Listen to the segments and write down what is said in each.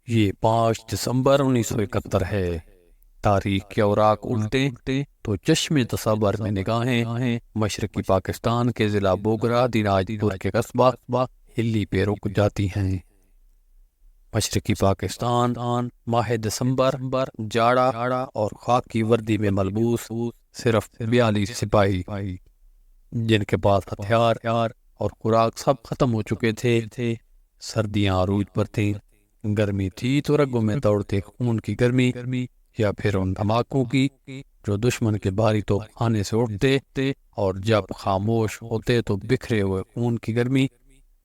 یہ 5 دسمبر 1971 ہے۔ تاریخ کے اوراق الٹے تو چشم تصور میں نگاہیں مشرقی پاکستان کے ضلع بوگرا دیناج پور کے قصبہ ہلی پہ رک جاتی ہیں۔ مشرقی پاکستان ماہ دسمبر جاڑا اور خاکی وردی میں ملبوس صرف 42 سپاہی، جن کے پاس ہتھیار اور خوراک سب ختم ہو چکے تھے۔ سردیاں عروج پر تھیں، گرمی تھی تو رگوں میں دوڑتے خون کی گرمی، یا پھر ان دھماکوں کی جو دشمن کے بھاری توپ خانے سے اٹھتے اور جب خاموش ہوتے تو بکھرے ہوئے خون کی گرمی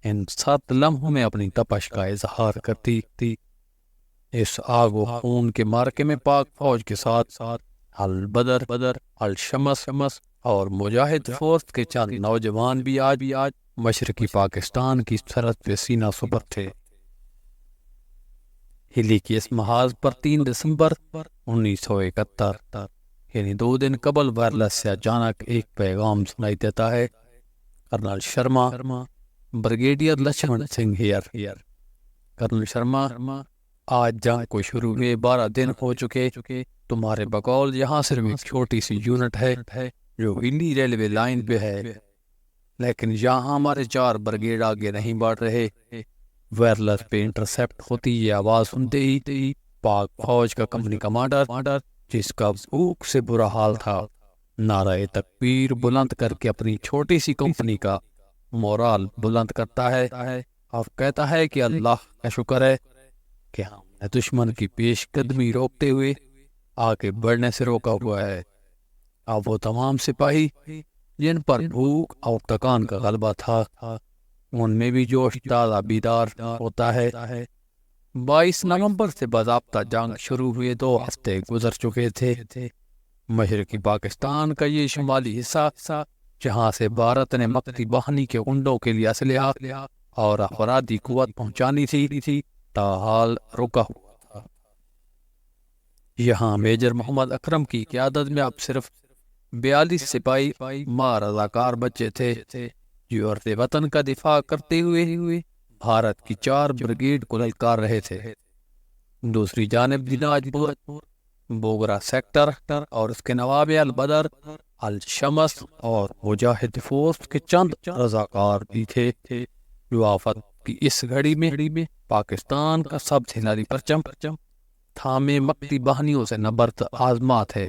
ان 7 لمحوں میں اپنی تپش کا اظہار کرتی تھی۔ اس آگ و خون کے مارکے میں پاک فوج کے ساتھ البدر، الشمس اور مجاہد فورس کے چند نوجوان بھی آج مشرقی پاکستان کی سرحد پہ سینہ سپر تھے۔ ہلی کی اس محاذ پر 3 دسمبر 1971 یعنی 2 دن قبل وائرلیس سے اچانک ایک پیغام سنائی دیتا ہے: colonel Sharma, brigadier Lachhman Singh here. Colonel Sharma, آج جنگ کو شروع ہوئے 12 دن ہو چکے۔ تمہارے بقول یہاں صرف ایک چھوٹی سی یونٹ ہے جو ہلی ریلوے لائن پہ ہے، لیکن یہاں ہمارے 4 بریگیڈ آگے نہیں بڑھ رہے۔ وائرلیس پہ انٹرسپٹ ہوتی یہ آواز سنتے ہی پاک فوج کا کمپنی کمانڈر، جس کا بھوک سے برا حال تھا، نعرہ تکبیر بلند کر کے اپنی چھوٹی سی کمپنی کا مورال بلند کرتا ہے اور کہتا ہے کہ اللہ کا شکر ہے کہ ہم نے دشمن کی پیش قدمی روکتے ہوئے آگے بڑھنے سے روکا ہوا ہے۔ اب وہ تمام سپاہی جن پر بھوک اور تکان کا غلبہ تھا، ان میں بھی جوش تازہ بیدار ہوتا ہے۔ 22 نومبر سے باضابطہ جنگ شروع ہوئے 2 ہفتے گزر چکے تھے۔ مشرقی پاکستان کا یہ شمالی حصہ، جہاں سے بھارت نے مکتی باہنی کے غنڈوں کے لیے اسلحہ اور افرادی قوت پہنچانی تھی، تاحال رکا ہوا تھا۔ یہاں میجر محمد اکرم کی قیادت میں اب صرف 42 سپاہی ماں رضاکار بچے تھے جو عرض وطن کا دفاع کرتے ہوئے بھارت کی 4 بریگیڈ کو للکار رہے تھے۔ دوسری جانب دیناج پور، بوگرا سیکٹر اور اس کے نواب البدر، الشمس اور مجاہد فورس کے چند رضاکار بھی تھے جو آفت کی اس گھڑی میں پاکستان کا سب سے ناری پرچم تھامے مکتی باہنیوں سے نبرد آزما تھے۔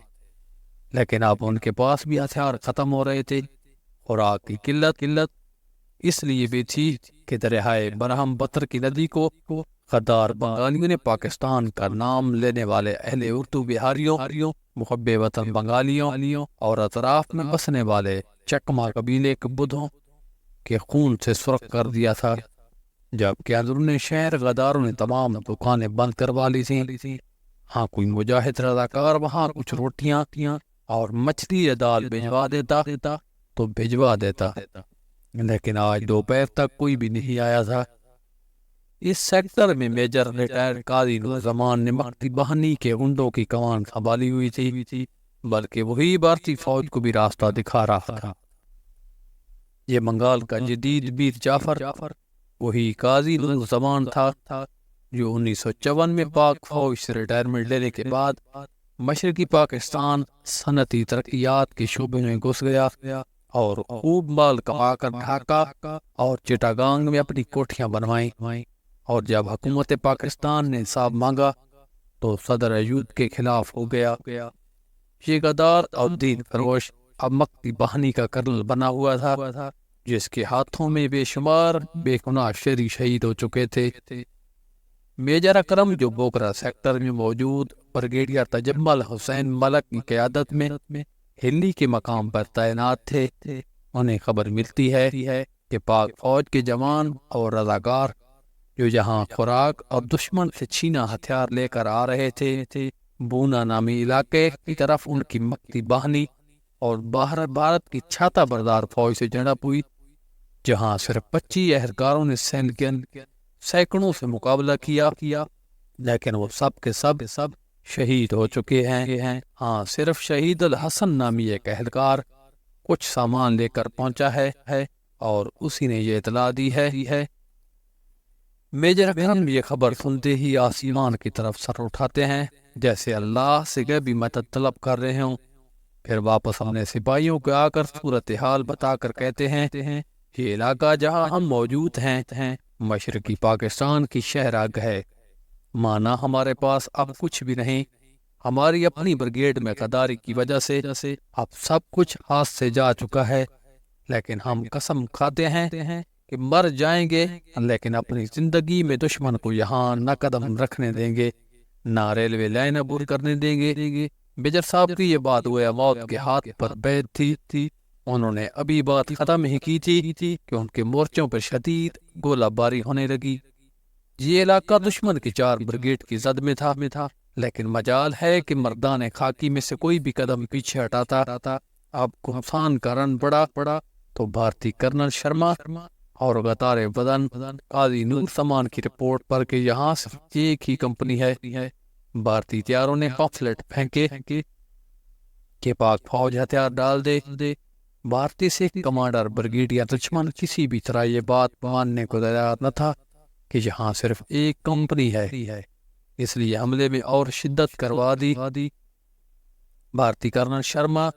لیکن اب ان کے پاس بھی ہتھیار ختم ہو رہے تھے۔ خوراک کی قلت اس لیے بھی تھی کہ دریائے برہم بتر کی ندی کو غدار بنگالیوں نے پاکستان کا نام لینے والے اہل اردو بہاریوں، محب وطن بنگالیوں اور اطراف میں بسنے والے چکما قبیلے کے بدھوں کے خون سے سرخ کر دیا تھا۔ جبکہ اندرون شہر غداروں نے تمام دکانیں بند کروا لی تھیں۔ ہاں کوئی مجاہد رضاکار وہاں کچھ روٹیاں اور مچھلی یا دال بھجوا دیتا تو بھجوا دیتا، لیکن آج دوپہر تک کوئی بھی نہیں آیا تھا۔ اس سیکٹر میں میجر ریٹائر قاضی زمان نے مکتی باہنی کے غنڈوں کی کمان سنبھالی ہوئی تھی، بلکہ وہی بھارتی فوج کو بھی راستہ دکھا رہا تھا۔ یہ بنگال کا جدید میر جعفر وہی قاضی زمان تھا جو 1954 میں پاک فوج سے ریٹائرمنٹ لینے کے بعد مشرقی پاکستان صنعتی ترقیات کے شعبے میں گھس گیا اور خوب مال کما کر ڈھاکہ اور چٹاگانگ میں اپنی کوٹھیاں بنوائیں، اور جب حکومت پاکستان نے حساب مانگا تو صدر ایوب کے خلاف ہو گیا۔ یہ غدار اور دین فروش اب مکتی باہنی کا کرنل بنا ہوا تھا، جس کے ہاتھوں میں بے شمار بے گناہ شہری شہید ہو چکے تھے۔ میجر اکرم جو بوگرا سیکٹر میں موجود بریگیڈیئر تجمل حسین ملک کی قیادت میں ہلی کے مقام پر تعینات تھے، انہیں خبر ملتی ہے کہ پاک فوج کے جوان اور رضاکار جو یہاں خوراک اور دشمن سے چھینا ہتھیار لے کر آ رہے تھے، بونا نامی علاقے کی طرف ان کی مکتی باہنی اور باہر بھارت کی چھاتا بردار فوج سے جھڑپ ہوئی، جہاں صرف 25 اہلکاروں نے سینکڑوں سے مقابلہ کیا، لیکن وہ سب کے سب شہید ہو چکے ہیں۔ ہاں صرف شہید الحسن نامی ایک اہلکار کچھ سامان لے کر پہنچا ہے اور اسی نے یہ اطلاع دی ہے۔ میجر اکرم یہ خبر سنتے ہی آسمان کی طرف سر اٹھاتے ہیں جیسے اللہ سے غیبی مدد طلب کر رہے ہوں، پھر واپس اپنے سپاہیوں کو آ کر صورتحال بتا کر کہتے ہیں یہ علاقہ جہاں ہم موجود ہیں مشرقی پاکستان کی شہرگ ہے، مانا ہمارے پاس اب کچھ بھی نہیں، ہماری اپنی بریگیڈ میں غداری کی وجہ سے اب سب کچھ ہاتھ سے جا چکا ہے، لیکن ہم قسم کھاتے ہیں کہ مر جائیں گے لیکن اپنی زندگی میں دشمن کو یہاں نہ قدم رکھنے دیں گے، نہ ریلوے لائن عبور کرنے دیں گے۔ میجر صاحب کی یہ بات ہوئے موت کے ہاتھ پر بیت تھی، انہوں نے ابھی بات ختم ہی کی تھی کہ ان کے مورچوں پر شدید گولہ باری ہونے لگی۔ یہ علاقہ دشمن کی 4 بریگیڈ کی زد میں تھا، لیکن مجال ہے کہ مردان خاکی میں سے کوئی بھی قدم پیچھے ہٹاتا اب کو نقصان کا رن پڑا تو بھارتی کرنل شرما اور غدار بدن قاضی نور سمان کی رپورٹ پر کہ یہاں صرف ایک ہی کمپنی ہے۔ بھارتی تیاروں نے پمفلٹ پھینکے کہ پاک فوج ہتھیار ڈال دے۔ بھارتی سکھ کمانڈر بریگیڈیئر لچمن کسی بھی طرح یہ بات ماننے کو تیار نہ تھا کہ یہاں صرف ایک کمپنی ہے، اس لیے حملے میں اور شدت کروا دی۔ بھارتی کرنل شرما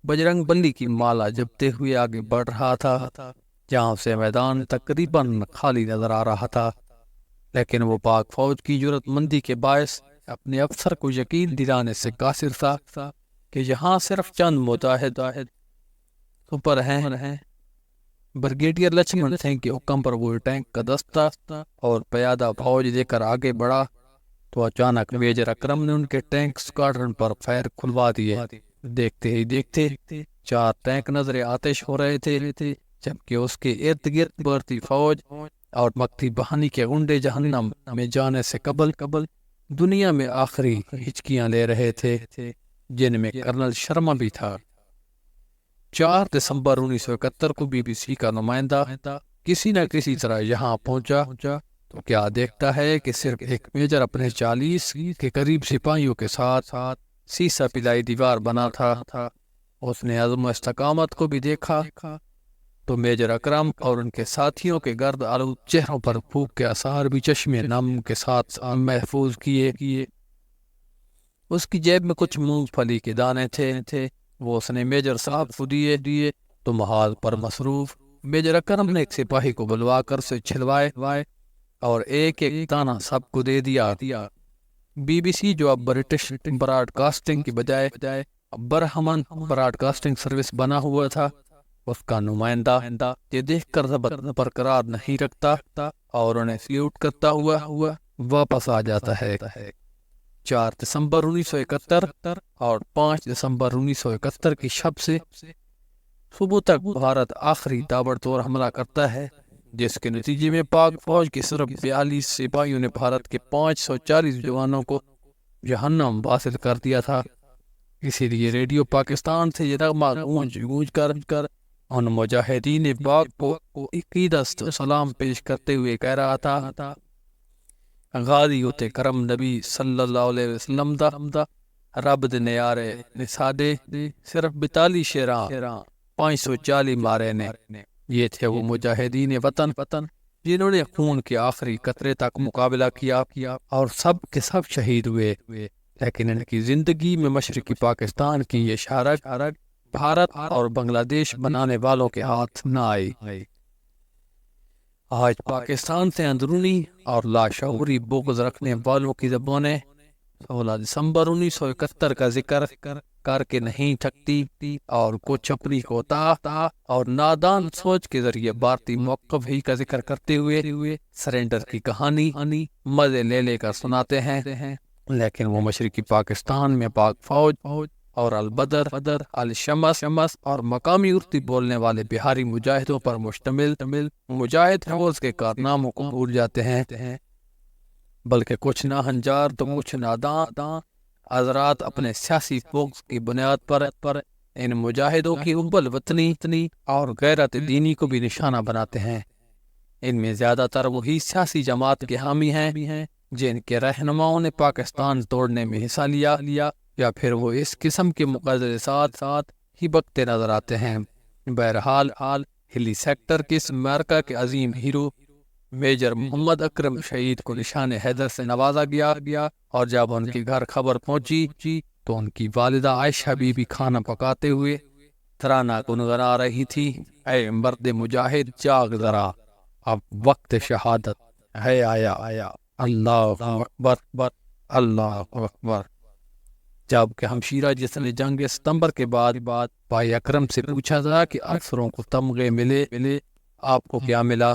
بجرنگ بلی کی مالا جپتے ہوئے آگے بڑھ رہا تھا، جہاں سے میدان تقریباً خالی نظر آ رہا تھا، لیکن وہ پاک فوج کی جرات مندی کے باعث اپنے افسر کو یقین دلانے سے قاصر تھا کہ یہاں صرف چند مجاہد سپر ہیں۔ بریگیڈیئر لچمن سنگھ کے حکم پر وہ ٹینک کا دستہ اور پیادہ فوج لے کر آگے بڑھا تو اچانک میجر اکرم نے ان کے ٹینک سکواڈرن پر فائر کھلوا دیے۔ دیکھتے ہی دیکھتے 4 ٹینک نظر آتش ہو رہے تھے، جبکہ اس کے ارد گرد بھارتی فوج اور مکتی بہانی کے غنڈے جہنم میں جانے سے قبل دنیا میں آخری ہچکیاں لے رہے تھے، جن میں کرنل شرما بھی تھا۔ 4 دسمبر 1971 کو بی بی سی کا نمائندہ کسی نہ کسی طرح یہاں پہنچا تو کیا دیکھتا ہے کہ صرف ایک میجر اپنے 40 کے قریب سپاہیوں کے ساتھ سیسا پلائی دیوار بنا تھا۔ اس نے عزم و استقامت کو بھی دیکھا تو میجر اکرم اور ان کے ساتھیوں کے گرد آلود چہروں پر بھوک کے آثار بھی چشمے نم کے ساتھ محفوظ کیے۔ اس کی جیب میں کچھ مونگ پھلی کے دانے تھے، وہ اس نے میجر صاحب کو دیے تو محاذ پر مصروف میجر اکرم نے ایک سپاہی کو بلوا کر سے چھلوائے اور ایک دانہ سب کو دے دیا۔ بی بی سی جو اب برٹش براڈ کاسٹنگ کی بجائے برہمن براڈ کاسٹنگ سروس بنا ہوا تھا، اس کا نمائندہ یہ دیکھ کر ضبط برقرار نہیں رکھتا اور انہیں سلیوٹ کرتا ہوا واپس آ جاتا ہے۔ 4 دسمبر 1971 اور 5 دسمبر 1971 کی شب سے صبح تک بھارت آخری تابڑ توڑ حملہ کرتا ہے، جس کے نتیجے میں پاک فوج کے صرف 42 سپاہیوں نے بھارت کے 540 جوانوں کو جہنم حاصل کر دیا تھا۔ اسی لیے ریڈیو پاکستان سے یہ نغمہ گونج کر ان مجاہدین پاک کو عقیدت سلام پیش کرتے ہوئے کہہ رہا تھا، غازی ہوتے کرم نبی صلی اللہ علیہ وسلم دا رب دے نیارے نسادے صرف 42 شیراں 540 مارے نے۔ یہ تھے وہ مجاہدین وطن جنہوں نے خون کے آخری قطرے تک مقابلہ کیا اور سب کے سب شہید ہوئے، لیکن ان کی زندگی میں مشرقی پاکستان کی یہ شارک بھارت اور بنگلہ دیش بنانے والوں کے ہاتھ نہ آئی۔ آج پاکستان سے اندرونی اور لاشعوری بغض رکھنے والوں کی زبانیں 16 دسمبر 1971 کا ذکر کر کے نہیں تھکتی اور کچھ اپنی کوتاہ اور نادان سوچ کے ذریعے بھارتی موقف ہی کا ذکر کرتے ہوئے سرنڈر کی کہانی مزے لے کر سناتے ہیں، لیکن وہ مشرقی پاکستان میں پاک فوج اور البدر الشمس اور مقامی اردو بولنے والے بہاری مجاہدوں پر مشتمل مجاہد فوج کے کارناموں کو بھول جاتے ہیں، بلکہ کچھ ناہنجار تو کچھ ناداں حضرات اپنے سیاسی فوکس کی بنیاد پر ان مجاہدوں کی حب الوطنی اور غیرت دینی کو بھی نشانہ بناتے ہیں۔ ان میں زیادہ تر وہی سیاسی جماعت کے حامی ہیں جن کے رہنماؤں نے پاکستان توڑنے میں حصہ لیا یا پھر وہ اس قسم کے مقدر ساتھ ہی بکتے نظر آتے ہیں۔ بہرحال ہلی سیکٹر کے اس معرکہ کے عظیم ہیرو میجر محمد اکرم شہید کو نشان حیدر سے نوازا گیا اور جب ان کے گھر خبر پہنچی تو ان کی والدہ عائشہ بی بی کھانا پکاتے ہوئے ترانہ گنگنا رہی تھی، اے مرد مجاہد جاگ ذرا، اب وقت شہادت ہے آیا، اللہ اکبر، اللہ اکبر۔ جبکہ ہمشیرہ جس نے جنگ ستمبر کے بعد بھائی اکرم سے پوچھا تھا کہ افسروں کو تمغے ملے آپ کو کیا ملا،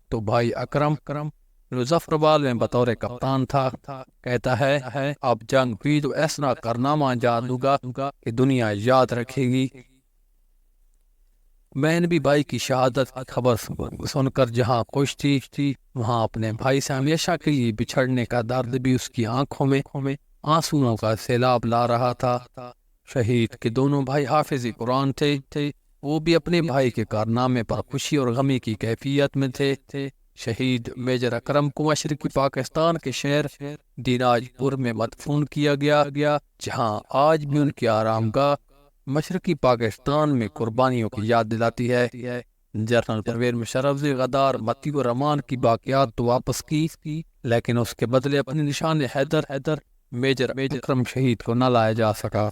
تو بھائی اکرم جو ظفر بال میں بطور کپتان تھا کہتا ہے اب جنگ ہوئی تو ایسا کارنامہ انجام دوں گا کہ دنیا یاد رکھے گی۔ میں نے بھی بھائی کی شہادت کی خبر سن کر جہاں خوش تھی وہاں اپنے بھائی سے ہمیشہ کے لیے بچھڑنے کا درد بھی اس کی آنکھوں میں آنسوؤں کا سیلاب لا رہا تھا۔ شہید کے دونوں بھائی حافظ قرآن تھے، وہ بھی اپنے بھائی کے کارنامے پر خوشی اور غمی کی کیفیت میں تھے۔ شہید میجر اکرم کو مشرقی پاکستان کے شہر دیناج پور میں مدفون کیا گیا جہاں آج بھی ان کی آرام گاہ مشرقی پاکستان میں قربانیوں کی یاد دلاتی ہے۔ جنرل پرویز مشرف نے غدار متی و رمان کی باقیات تو واپس کی لیکن اس کے بدلے اپنی نشان حیدر میجر اکرم شہید کو نہ لایا جا سکا۔